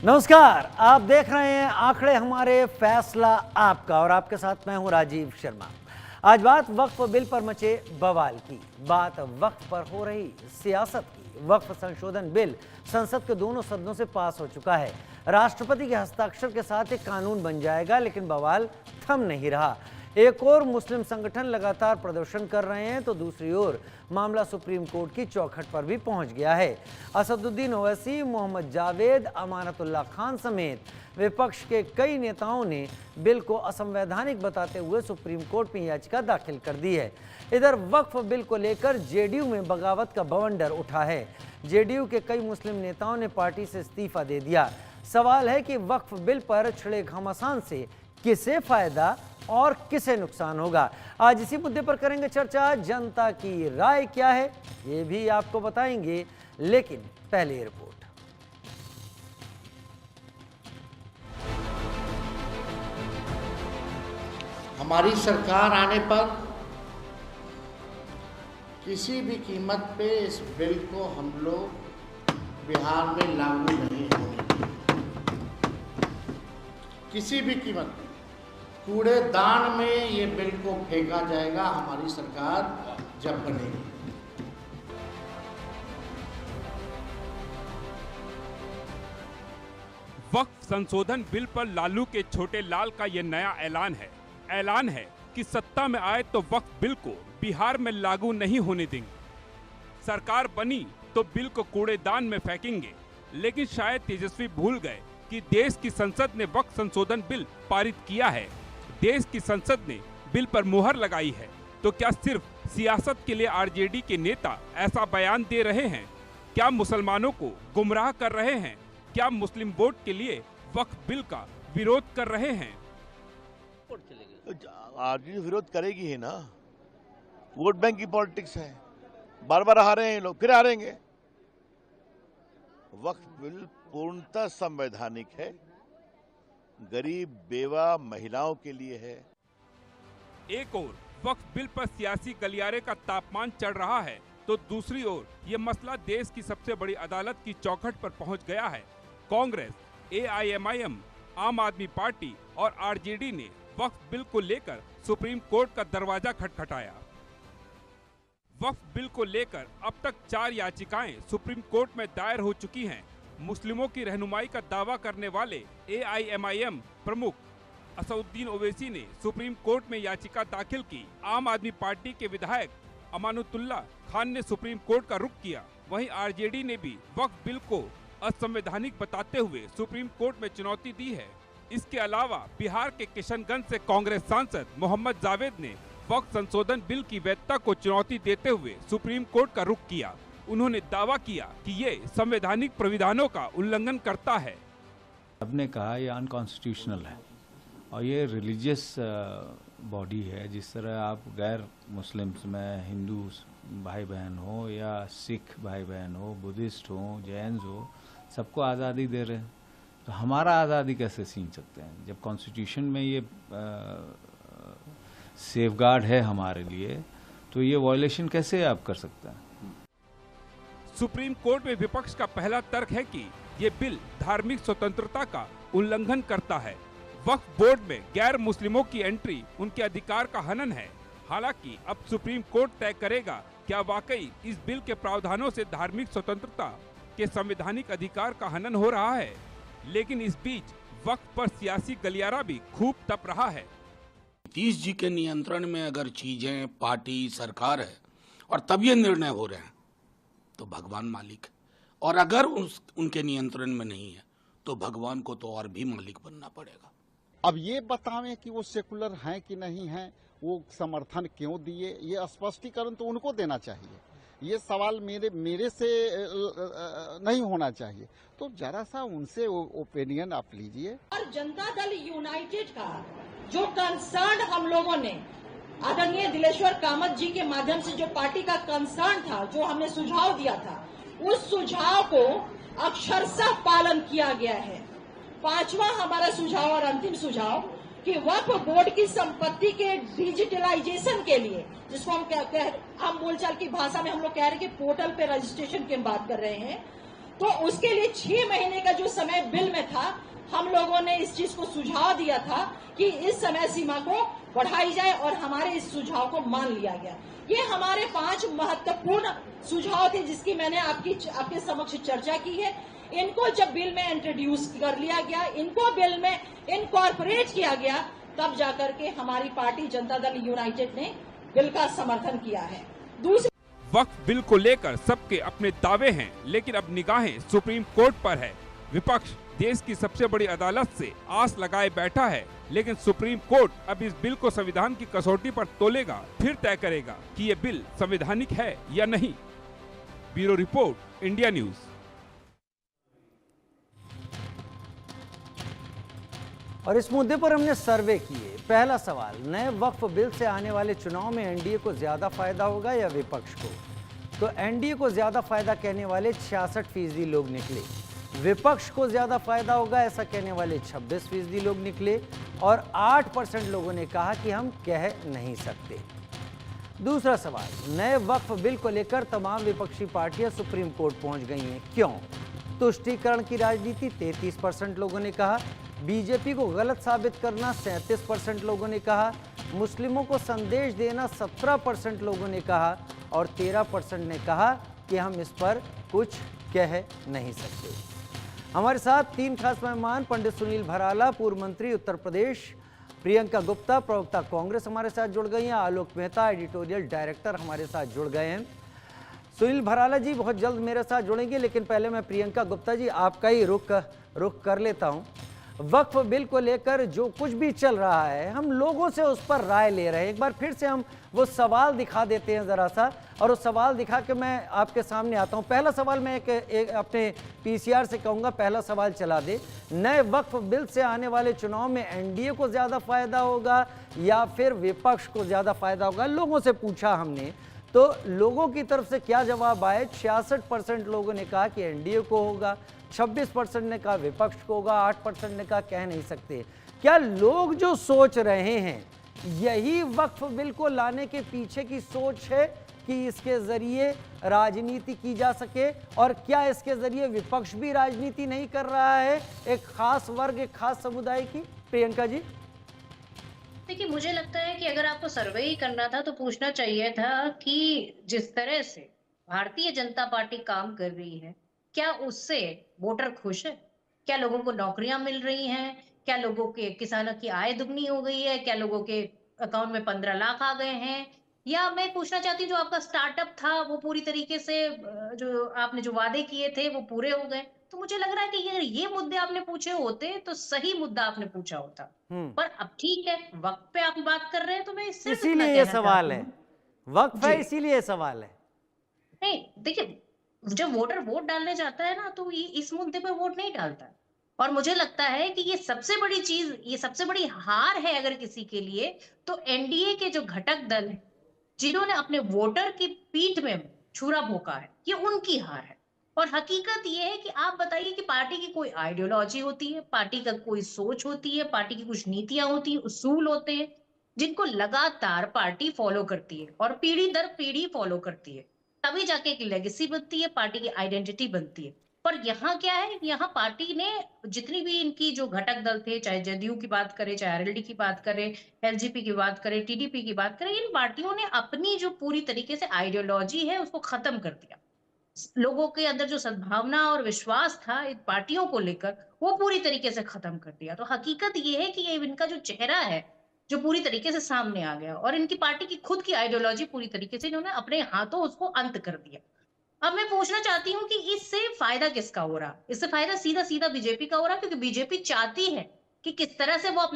नमस्कार, आप देख रहे हैं आंकड़े हमारे, फैसला आपका, और आपके साथ मैं हूं राजीव शर्मा। आज बात वक्फ बिल पर मचे बवाल की, बात वक्फ पर हो रही सियासत की। वक्फ संशोधन बिल संसद के दोनों सदनों से पास हो चुका है। राष्ट्रपति के हस्ताक्षर के साथ एक कानून बन जाएगा, लेकिन बवाल थम नहीं रहा। एक और मुस्लिम संगठन लगातार प्रदर्शन कर रहे हैं, तो दूसरी ओर मामला सुप्रीम कोर्ट की चौखट पर भी पहुंच गया है। असदुद्दीन ओवैसी, मोहम्मद जावेद, अमानतुल्लाह खान समेत विपक्ष के कई नेताओं ने बिल को असंवैधानिक बताते हुए सुप्रीम कोर्ट में याचिका दाखिल कर दी है। इधर वक्फ बिल को लेकर जेडीयू में बगावत का बवंडर उठा है। जेडीयू के कई मुस्लिम नेताओं ने पार्टी से इस्तीफा दे दिया। सवाल है कि वक्फ बिल पर छिड़े घमासान से किसे फायदा और किसे नुकसान होगा। आज इसी मुद्दे पर करेंगे चर्चा। जनता की राय क्या है ये भी आपको बताएंगे, लेकिन पहले ये रिपोर्ट। हमारी सरकार आने पर किसी भी कीमत पे इस बिल को हम लोग बिहार में लागू नहीं होने देंगे। किसी भी कीमत पे कूड़ेदान में ये बिल को फेंका जाएगा हमारी सरकार जब बनेगी। वक्फ संशोधन बिल पर लालू के छोटे लाल का ये नया ऐलान है कि सत्ता में आए तो वक्फ बिल को बिहार में लागू नहीं होने देंगे। सरकार बनी तो बिल को कूड़ेदान में फेंकेंगे। लेकिन शायद तेजस्वी भूल गए कि देश की संसद ने वक्फ संशोधन बिल पारित किया है। देश की संसद ने बिल पर मुहर लगाई है। तो क्या सिर्फ सियासत के लिए आरजेडी के नेता ऐसा बयान दे रहे हैं? क्या मुसलमानों को गुमराह कर रहे हैं? क्या मुस्लिम वोट के लिए वक्फ बिल का विरोध कर रहे हैं? आरजेडी विरोध करेगी ही ना। वोट बैंक की पॉलिटिक्स है, बार बार हारे हैं लोग, फिर हारेंगे। वक्फ बिल पूर्णतः संवैधानिक है, गरीब बेवा महिलाओं के लिए है। एक ओर वक्फ बिल पर सियासी गलियारे का तापमान चढ़ रहा है, तो दूसरी ओर ये मसला देश की सबसे बड़ी अदालत की चौखट पर पहुंच गया है। कांग्रेस, एआईएमआईएम, आम आदमी पार्टी और आरजेडी ने वक्फ बिल को लेकर सुप्रीम कोर्ट का दरवाजा खटखटाया। वक्फ बिल को लेकर अब तक 4 याचिकाएं सुप्रीम कोर्ट में दायर हो चुकी हैं। मुस्लिमों की रहनुमाई का दावा करने वाले एआईएमआईएम प्रमुख असदुद्दीन ओवैसी ने सुप्रीम कोर्ट में याचिका दाखिल की। आम आदमी पार्टी के विधायक अमानतुल्लाह खान ने सुप्रीम कोर्ट का रुख किया। वहीं आरजेडी ने भी वक्फ बिल को असंवैधानिक बताते हुए सुप्रीम कोर्ट में चुनौती दी है। इसके अलावा बिहार के किशनगंज से कांग्रेस सांसद मोहम्मद जावेद ने वक्फ संशोधन बिल की वैधता को चुनौती देते हुए सुप्रीम कोर्ट का रुख किया। उन्होंने दावा किया कि ये संवैधानिक प्राविधानों का उल्लंघन करता है। सबने कहा ये अनकॉन्स्टिट्यूशनल है और ये रिलीजियस बॉडी है। जिस तरह आप गैर मुस्लिम्स में हिंदू भाई बहन हो या सिख भाई बहन हो, बुद्धिस्ट हो, जैन हो, सबको आज़ादी दे रहे हैं, तो हमारा आज़ादी कैसे छीन सकते हैं? जब कॉन्स्टिट्यूशन में ये सेफगार्ड है हमारे लिए, तो ये वायलेशन कैसे आप कर सकते हैं? सुप्रीम कोर्ट में विपक्ष का पहला तर्क है कि ये बिल धार्मिक स्वतंत्रता का उल्लंघन करता है। वक्फ बोर्ड में गैर मुस्लिमों की एंट्री उनके अधिकार का हनन है। हालांकि अब सुप्रीम कोर्ट तय करेगा क्या वाकई इस बिल के प्रावधानों से धार्मिक स्वतंत्रता के संवैधानिक अधिकार का हनन हो रहा है। लेकिन इस बीच वक्फ पर सियासी गलियारा भी खूब तप रहा है। नीतीश जी के नियंत्रण में अगर चीजें, पार्टी, सरकार है और तब ये निर्णय हो रहे हैं तो भगवान मालिक है, और अगर उनके नियंत्रण में नहीं है तो भगवान को तो और भी मालिक बनना पड़ेगा। अब ये बतावें कि वो सेकुलर हैं कि नहीं हैं, वो समर्थन क्यों दिए, ये स्पष्टीकरण तो उनको देना चाहिए। ये सवाल मेरे से नहीं होना चाहिए। तो जरा सा उनसे ओपिनियन आप लीजिए। और जनता दल यूनाइटेड का जो कंसर्न हम लोगों ने आदरणीय दिलेश्वर कामत जी के माध्यम से जो पार्टी का कंसर्न था, जो हमने सुझाव दिया था, उस सुझाव को अक्षरशः पालन किया गया है। 5वां हमारा सुझाव और अंतिम सुझाव कि वक्फ बोर्ड की संपत्ति के डिजिटलाइजेशन के लिए, जिसको हम बोलचाल की भाषा में हम लोग कह रहे हैं कि पोर्टल पे रजिस्ट्रेशन की बात कर रहे हैं, तो उसके लिए 6 महीने का जो समय बिल में था, हम लोगों ने इस चीज को सुझाव दिया था कि इस समय सीमा को बढ़ाई जाए और हमारे इस सुझाव को मान लिया गया। ये हमारे 5 महत्वपूर्ण सुझाव थे जिसकी मैंने आपके समक्ष चर्चा की है। इनको जब बिल में इंट्रोड्यूस कर लिया गया, इनको बिल में इनकॉर्पोरेट किया गया, तब जाकर के हमारी पार्टी जनता दल यूनाइटेड ने बिल का समर्थन किया है। दूसरी वक्फ बिल को लेकर सबके अपने दावे हैं, लेकिन अब निगाहें सुप्रीम कोर्ट पर है। विपक्ष देश की सबसे बड़ी अदालत से आस लगाए बैठा है, लेकिन सुप्रीम कोर्ट अब इस बिल को संविधान की कसौटी पर तोलेगा, फिर तय करेगा कि ये बिल संवैधानिक है या नहीं। Bureau report, India news. और इस मुद्दे पर हमने सर्वे किए। पहला सवाल, नए वक्फ बिल से आने वाले चुनाव में एनडीए को ज्यादा फायदा होगा या विपक्ष को? तो एनडीए को ज्यादा फायदा कहने वाले 66% लोग निकले। विपक्ष को ज्यादा फायदा होगा ऐसा कहने वाले 26% लोग निकले और 8% लोगों ने कहा कि हम कह नहीं सकते। दूसरा सवाल, नए वक्फ बिल को लेकर तमाम विपक्षी पार्टियां सुप्रीम कोर्ट पहुंच गई हैं, क्यों? तुष्टीकरण की राजनीति 33% लोगों ने कहा, बीजेपी को गलत साबित करना 37% लोगों ने कहा, मुस्लिमों को संदेश देना 17% लोगों ने कहा और 13% ने कहा कि हम इस पर कुछ कह नहीं सकते। हमारे साथ 3 खास मेहमान, पंडित सुनील भराला, पूर्व मंत्री उत्तर प्रदेश, प्रियंका गुप्ता, प्रवक्ता कांग्रेस हमारे साथ जुड़ गई हैं, आलोक मेहता, एडिटोरियल डायरेक्टर हमारे साथ जुड़ गए हैं। सुनील भराला जी बहुत जल्द मेरे साथ जुड़ेंगे, लेकिन पहले मैं प्रियंका गुप्ता जी आपका ही रुख कर लेता हूं। वक्फ बिल को लेकर जो कुछ भी चल रहा है, हम लोगों से उस पर राय ले रहे हैं। एक बार फिर से हम वो सवाल दिखा देते हैं ज़रा सा, और उस सवाल दिखा के मैं आपके सामने आता हूं। पहला सवाल मैं एक अपने पीसीआर से कहूँगा, पहला सवाल चला दे। नए वक्फ बिल से आने वाले चुनाव में एनडीए को ज़्यादा फायदा होगा या फिर विपक्ष को ज़्यादा फायदा होगा? लोगों से पूछा हमने, तो लोगों की तरफ से क्या जवाब आए? 66% लोगों ने कहा कि एनडीए को होगा, 26% ने कहा विपक्ष को होगा, 8% ने कहा कह नहीं सकते। क्या लोग जो सोच रहे हैं यही वक्फ बिल को लाने के पीछे की सोच है कि इसके जरिए राजनीति की जा सके? और क्या इसके जरिए विपक्ष भी राजनीति नहीं कर रहा है, एक खास वर्ग, एक खास समुदाय की? प्रियंका जी। देखिए, मुझे लगता है कि अगर आपको सर्वे ही करना था तो पूछना चाहिए था कि जिस तरह से भारतीय जनता पार्टी काम कर रही है, क्या उससे वोटर खुश है? क्या लोगों को नौकरियां मिल रही हैं? क्या लोगों के किसानों की आय दुगनी हो गई है? क्या लोगों के अकाउंट में 15 लाख आ गए हैं? या मैं पूछना चाहती हूँ जो आपका स्टार्टअप था वो पूरी तरीके से जो आपने जो वादे किए थे वो पूरे हो गए? तो मुझे लग रहा है कि अगर ये मुद्दे आपने पूछे होते तो सही मुद्दा आपने पूछा होता। पर अब ठीक है, वक्त पे आप बात कर रहे हैं तो मैं इससे इसीलिए ये सवाल है, वक्त है इसीलिए सवाल है। नहीं, देखिए, जब वोटर वोट डालने जाता है ना तो ये इस मुद्दे पर वोट नहीं डालता है। और मुझे लगता है कि ये सबसे बड़ी चीज, ये सबसे बड़ी हार है अगर किसी के लिए, तो एनडीए के जो घटक दल है जिन्होंने अपने वोटर की पीठ में छुरा भोंका है, ये उनकी हार है। और हकीकत ये है कि आप बताइए कि पार्टी की कोई आइडियोलॉजी होती है, पार्टी का कोई सोच होती है, पार्टी की कुछ नीतियां होती है, उसूल होते हैं जिनको लगातार पार्टी फॉलो करती है और पीढ़ी दर पीढ़ी फॉलो करती है, तभी जाके एक लेगेसी बनती है, पार्टी की आइडेंटिटी बनती है। पर यहाँ क्या है, यहाँ पार्टी ने जितनी भी इनकी जो घटक दल थे, चाहे जदयू की बात करें, चाहे आरएलडी की बात करें, एलजेपी की बात करें, टीडीपी की बात करें, इन पार्टियों ने अपनी जो पूरी तरीके से आइडियोलॉजी है उसको खत्म कर दिया। लोगों के अंदर जो सद्भावना और विश्वास था इन पार्टियों को लेकर, वो पूरी तरीके से खत्म कर दिया। तो हकीकत ये है कि ये इनका जो चेहरा है जो पूरी तरीके से सामने आ गया, और इनकी पार्टी की खुद की आइडियोलॉजी पूरी तरीके से इन्होंने अपने हाथों उसको अंत कर दिया। अब मैं पूछना चाहती हूँ कि इससे फायदा किसका हो रहा? इससे फायदा सीधा सीधा बीजेपी का हो रहा, क्योंकि बीजेपी चाहती है कि किस तरह से वो अपने